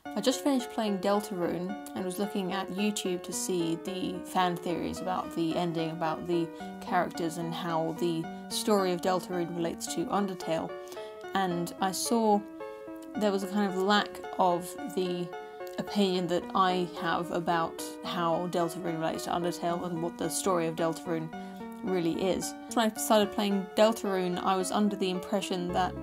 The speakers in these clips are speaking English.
I just finished playing Delta Rune and was looking at YouTube to see the fan theories about the ending, about the characters and how the story of Delta Rune relates to Undertale. And I saw there was a kind of lack of the opinion that I have about how Delta Rune relates to Undertale and what the story of Delta Rune really is. When I started playing Delta Rune, I was under the impression that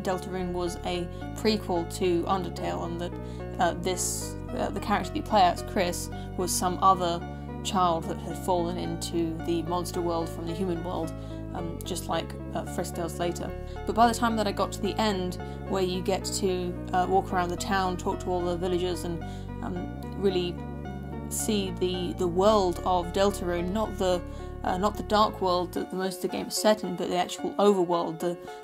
Delta Rune was a prequel to Undertale, and that the character that you play as, Chris, was some other child that had fallen into the monster world from the human world, just like Frisk does later. But by the time that I got to the end, where you get to walk around the town, talk to all the villagers, and really see the world of Delta Rune, not the dark world that most of the game is set in, but the actual overworld,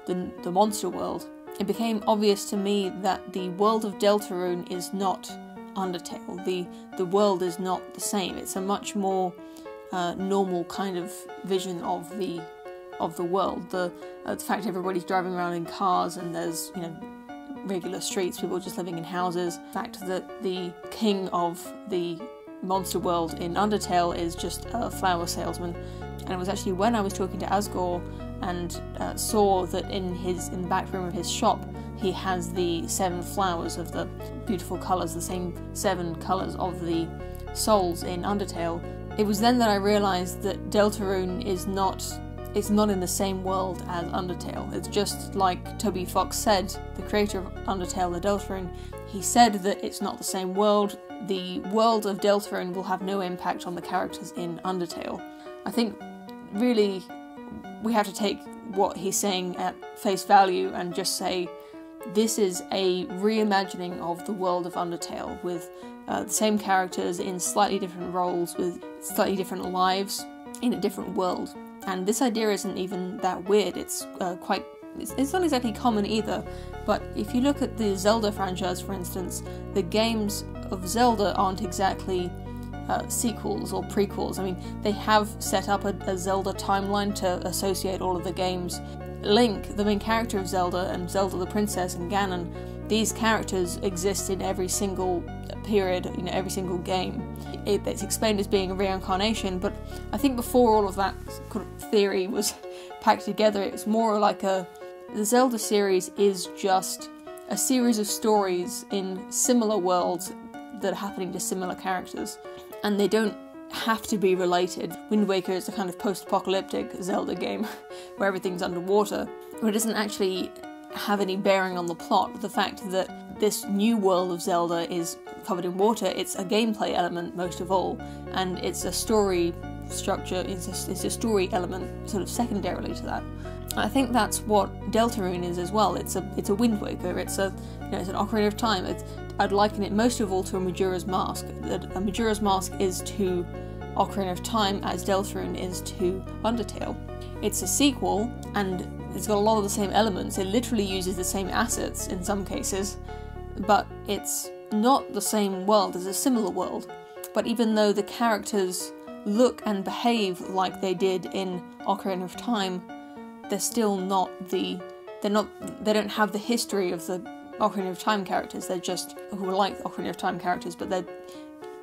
the monster world, it became obvious to me that the world of Delta Rune is not Undertale. The world is not the same. It's a much more normal kind of vision of the world. The fact everybody's driving around in cars and there's regular streets, people just living in houses. The fact that the king of the monster world in Undertale is just a flower salesman. And it was actually when I was talking to Asgore and saw that in the back room of his shop he has the 7 flowers of the beautiful colours, the same 7 colours of the souls in Undertale. It was then that I realised that Delta Rune is not in the same world as Undertale. It's just like Toby Fox said, the creator of Undertale, the Delta Rune. He said that it's not the same world. The world of Delta Rune will have no impact on the characters in Undertale. I think really we have to take what he's saying at face value and just say this is a reimagining of the world of Undertale with the same characters in slightly different roles with slightly different lives in a different world. And this idea isn't even that weird. It's not exactly common either, but if you look at the Zelda franchise, for instance, the games of Zelda aren't exactly sequels or prequels. I mean, they have set up a Zelda timeline to associate all of the games. Link, the main character of Zelda, and Zelda the Princess and Ganon, these characters exist in every single period, every single game. It's explained as being a reincarnation, but I think before all of that kind of theory was packed together, it's more like the Zelda series is just a series of stories in similar worlds that are happening to similar characters, and they don't have to be related. Wind Waker is a kind of post-apocalyptic Zelda game where everything's underwater, but it doesn't actually have any bearing on the plot. The fact that this new world of Zelda is covered in water, it's a gameplay element most of all, and it's a story structure, it's a story element sort of secondarily to that. I think that's what Delta Rune is as well. It's a Wind Waker, it's an Ocarina of Time. I'd liken it most of all to a Majora's Mask. A Majora's Mask is to Ocarina of Time as Delta Rune is to Undertale. It's a sequel, and it's got a lot of the same elements. It literally uses the same assets in some cases, but it's not the same world. It's a similar world. But even though the characters look and behave like they did in Ocarina of Time, they're still not they don't have the history of the Ocarina of Time characters. They're just who are like Ocarina of Time characters, but they're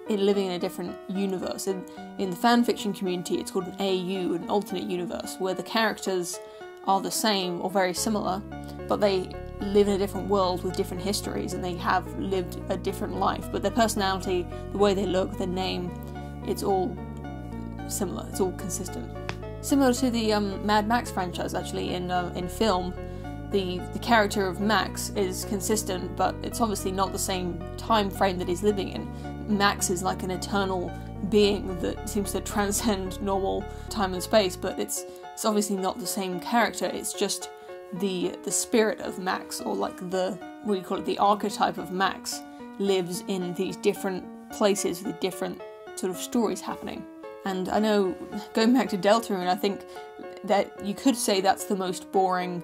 living in a different universe. In the fanfiction community, it's called an AU, an alternate universe, where the characters are the same or very similar, but they live in a different world with different histories, and they have lived a different life. But their personality, the way they look, their name, it's all similar. It's all consistent. Similar to the Mad Max franchise, actually, in film. The character of Max is consistent, but it's obviously not the same time frame that he's living in. Max is like an eternal being that seems to transcend normal time and space, but it's obviously not the same character. It's just the spirit of Max, or like the archetype of Max, lives in these different places with different sort of stories happening. And I know, going back to Delta Rune, I think that you could say that's the most boring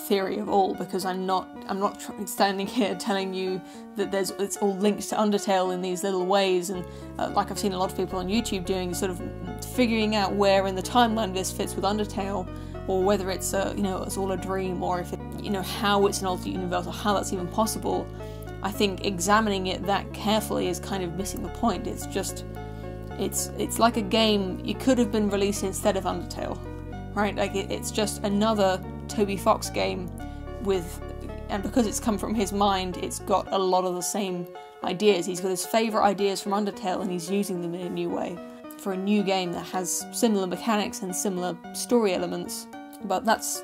theory of all, because I'm not standing here telling you that it's all linked to Undertale in these little ways, and like I've seen a lot of people on YouTube doing, sort of figuring out where in the timeline this fits with Undertale, or whether it's all a dream, or if how it's an alternate universe, or how that's even possible. I think examining it that carefully is kind of missing the point. It's just, it's like a game it could have been released instead of Undertale, right? Like it's just another Toby Fox game and because it's come from his mind, it's got a lot of the same ideas. He's got his favourite ideas from Undertale and he's using them in a new way for a new game that has similar mechanics and similar story elements. But that's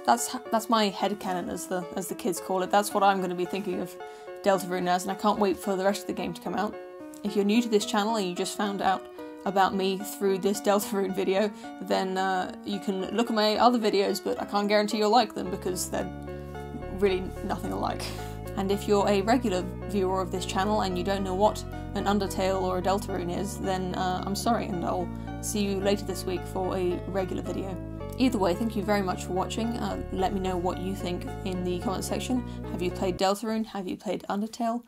my headcanon, as the kids call it. That's what I'm going to be thinking of Delta Rune as, and I can't wait for the rest of the game to come out. If you're new to this channel and you just found out about me through this Delta Rune video, then you can look at my other videos, but I can't guarantee you'll like them because they're really nothing alike. And if you're a regular viewer of this channel and you don't know what an Undertale or a Delta Rune is, then I'm sorry, and I'll see you later this week for a regular video. Either way, thank you very much for watching. Let me know what you think in the comment section. Have you played Delta Rune? Have you played Undertale?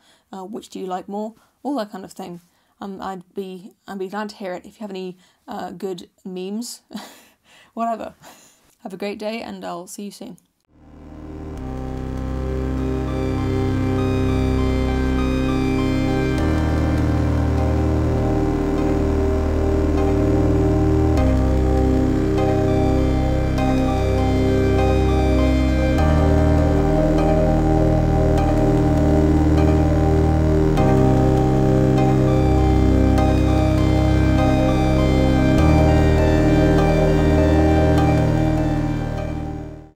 Which do you like more? All that kind of thing. I'd be glad to hear it. If you have any good memes, whatever. Have a great day, and I'll see you soon.